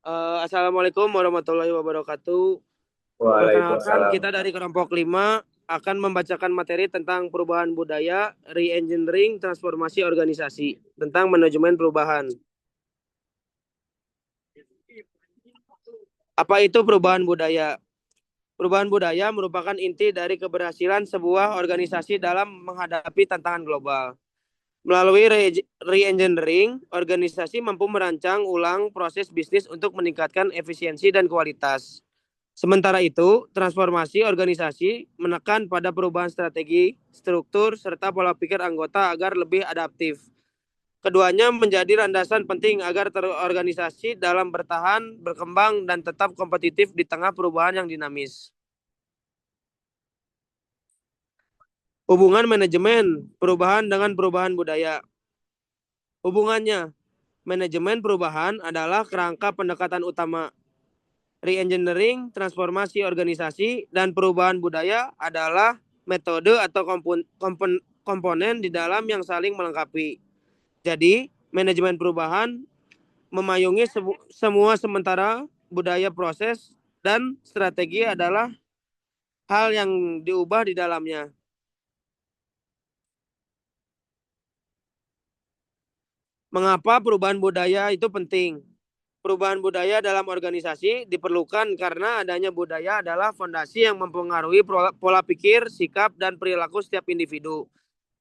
Assalamualaikum warahmatullahi wabarakatuh. Perkenalkan, Waalaikumsalam. kita dari kelompok 5 akan membacakan materi tentang perubahan budaya, re-engineering, transformasi organisasi, tentang manajemen perubahan. Apa itu perubahan budaya? Perubahan budaya merupakan inti dari keberhasilan sebuah organisasi dalam menghadapi tantangan global. Melalui re-engineering, organisasi mampu merancang ulang proses bisnis untuk meningkatkan efisiensi dan kualitas. Sementara itu, transformasi organisasi menekan pada perubahan strategi, struktur, serta pola pikir anggota agar lebih adaptif. Keduanya menjadi landasan penting agar terorganisasi dalam bertahan, berkembang, dan tetap kompetitif di tengah perubahan yang dinamis. Hubungan manajemen perubahan dengan perubahan budaya. Hubungannya, manajemen perubahan adalah kerangka pendekatan utama. Re-engineering, transformasi organisasi, dan perubahan budaya adalah metode atau komponen di dalam yang saling melengkapi. Jadi, manajemen perubahan memayungi semua sementara budaya proses dan strategi adalah hal yang diubah di dalamnya. Mengapa perubahan budaya itu penting? Perubahan budaya dalam organisasi diperlukan karena adanya budaya adalah fondasi yang mempengaruhi pola pikir, sikap, dan perilaku setiap individu.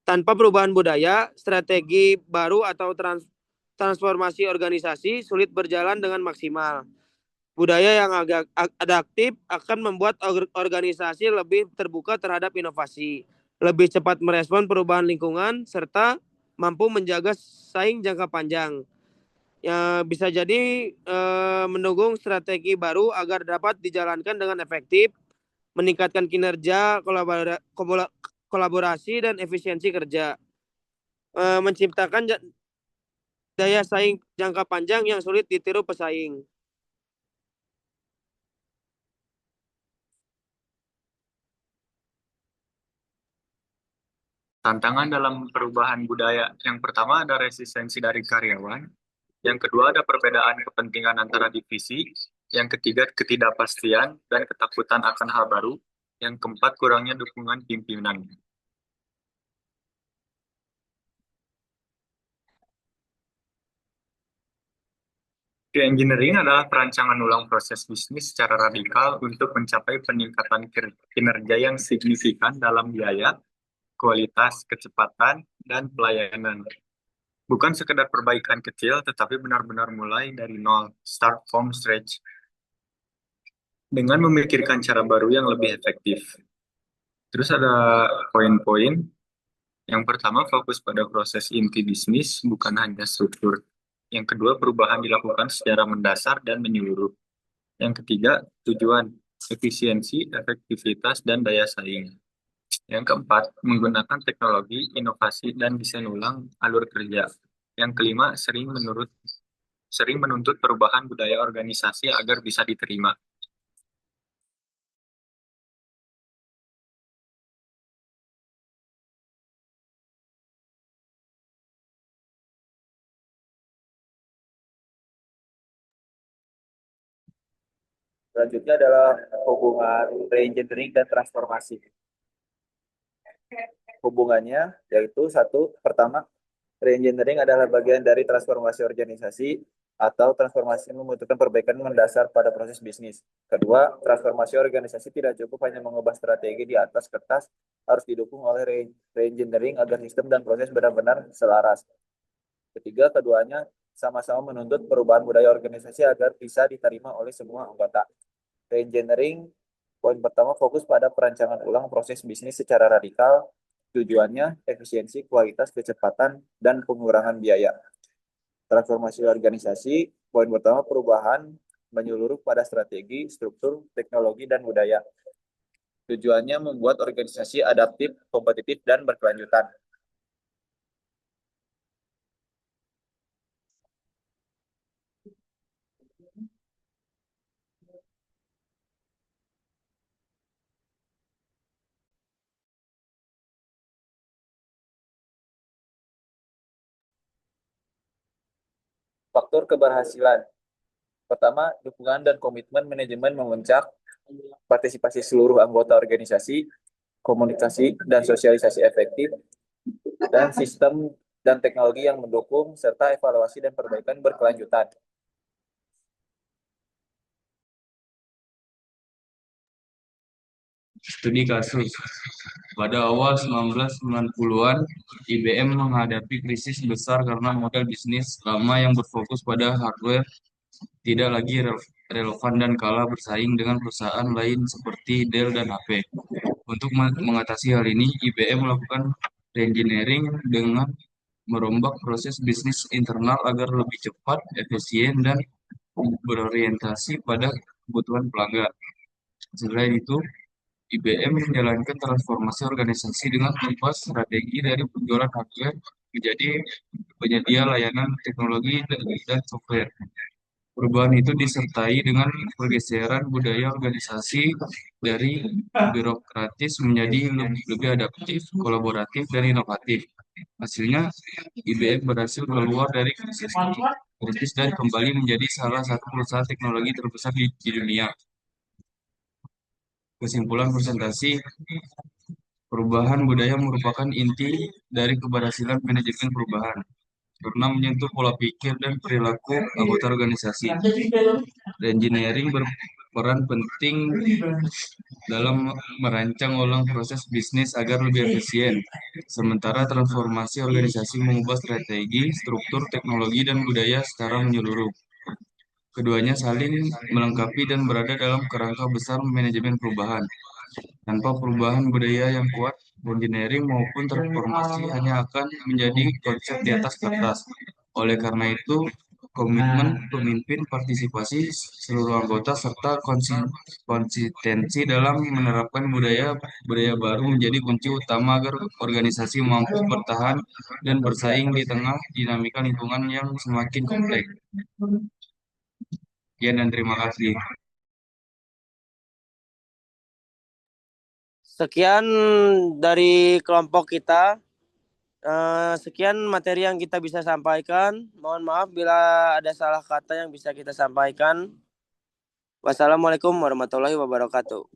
Tanpa perubahan budaya, strategi baru atau transformasi organisasi sulit berjalan dengan maksimal. Budaya yang agak adaptif akan membuat organisasi lebih terbuka terhadap inovasi, lebih cepat merespon perubahan lingkungan, serta mampu menjaga saing jangka panjang. Ya, bisa jadi mendukung strategi baru agar dapat dijalankan dengan efektif, meningkatkan kinerja, kolaborasi, dan efisiensi kerja, menciptakan daya saing jangka panjang yang sulit ditiru pesaing. Tantangan dalam perubahan budaya. Yang pertama ada resistensi dari karyawan. Yang kedua ada perbedaan kepentingan antara divisi. Yang ketiga ketidakpastian dan ketakutan akan hal baru. Yang keempat kurangnya dukungan pimpinan. Engineering adalah perancangan ulang proses bisnis secara radikal untuk mencapai peningkatan kinerja yang signifikan dalam biaya, kualitas, kecepatan, dan pelayanan. Bukan sekedar perbaikan kecil, tetapi benar-benar mulai dari nol, start from scratch, dengan memikirkan cara baru yang lebih efektif. Terus ada poin-poin. Yang pertama, fokus pada proses inti bisnis, bukan hanya struktur. Yang kedua, perubahan dilakukan secara mendasar dan menyeluruh. Yang ketiga, tujuan, efisiensi, efektivitas, dan daya saing. Yang keempat, menggunakan teknologi, inovasi, dan desain ulang alur kerja. Yang kelima, sering menuntut perubahan budaya organisasi agar bisa diterima. Selanjutnya adalah hubungan reengineering dan transformasi. Hubungannya yaitu satu, pertama, reengineering adalah bagian dari transformasi organisasi atau transformasi yang membutuhkan perbaikan mendasar pada proses bisnis. Kedua, transformasi organisasi tidak cukup hanya mengubah strategi di atas kertas, harus didukung oleh reengineering agar sistem dan proses benar-benar selaras. Ketiga, keduanya sama-sama menuntut perubahan budaya organisasi agar bisa diterima oleh semua anggota. Reengineering, poin pertama fokus pada perancangan ulang proses bisnis secara radikal. Tujuannya efisiensi, kualitas, kecepatan, dan pengurangan biaya. Transformasi organisasi, poin pertama perubahan menyeluruh pada strategi, struktur, teknologi, dan budaya. Tujuannya membuat organisasi adaptif, kompetitif, dan berkelanjutan. Faktor keberhasilan. Pertama, dukungan dan komitmen manajemen memuncak, partisipasi seluruh anggota organisasi, komunikasi dan sosialisasi efektif, dan sistem dan teknologi yang mendukung, serta evaluasi dan perbaikan berkelanjutan. Studi kasus. Pada awal 1990-an, IBM menghadapi krisis besar karena model bisnis lama yang berfokus pada hardware tidak lagi relevan dan kalah bersaing dengan perusahaan lain seperti Dell dan HP. Untuk mengatasi hal ini, IBM melakukan reengineering dengan merombak proses bisnis internal agar lebih cepat, efisien, dan berorientasi pada kebutuhan pelanggan. Selain itu, IBM menjalankan transformasi organisasi dengan mengubah strategi dari penjualan hardware menjadi penyedia layanan teknologi dan software. Perubahan itu disertai dengan pergeseran budaya organisasi dari birokratis menjadi lebih adaptif, kolaboratif, dan inovatif. Hasilnya, IBM berhasil keluar dari krisis dan kembali menjadi salah satu perusahaan teknologi terbesar di dunia. Kesimpulan presentasi, perubahan budaya merupakan inti dari keberhasilan manajemen perubahan karena menyentuh pola pikir dan perilaku anggota organisasi. Engineering berperan penting dalam merancang ulang proses bisnis agar lebih efisien, sementara transformasi organisasi mengubah strategi, struktur, teknologi, dan budaya secara menyeluruh. Keduanya saling melengkapi dan berada dalam kerangka besar manajemen perubahan. Tanpa perubahan budaya yang kuat, engineering maupun transformasi hanya akan menjadi konsep di atas kertas. Oleh karena itu, komitmen pemimpin, partisipasi seluruh anggota, serta konsistensi dalam menerapkan budaya baru menjadi kunci utama agar organisasi mampu bertahan dan bersaing di tengah dinamika lingkungan yang semakin kompleks. Sekian dan terima kasih. Sekian dari kelompok kita. Sekian materi yang kita bisa sampaikan. Mohon maaf bila ada salah kata yang bisa kita sampaikan. Wassalamualaikum warahmatullahi wabarakatuh.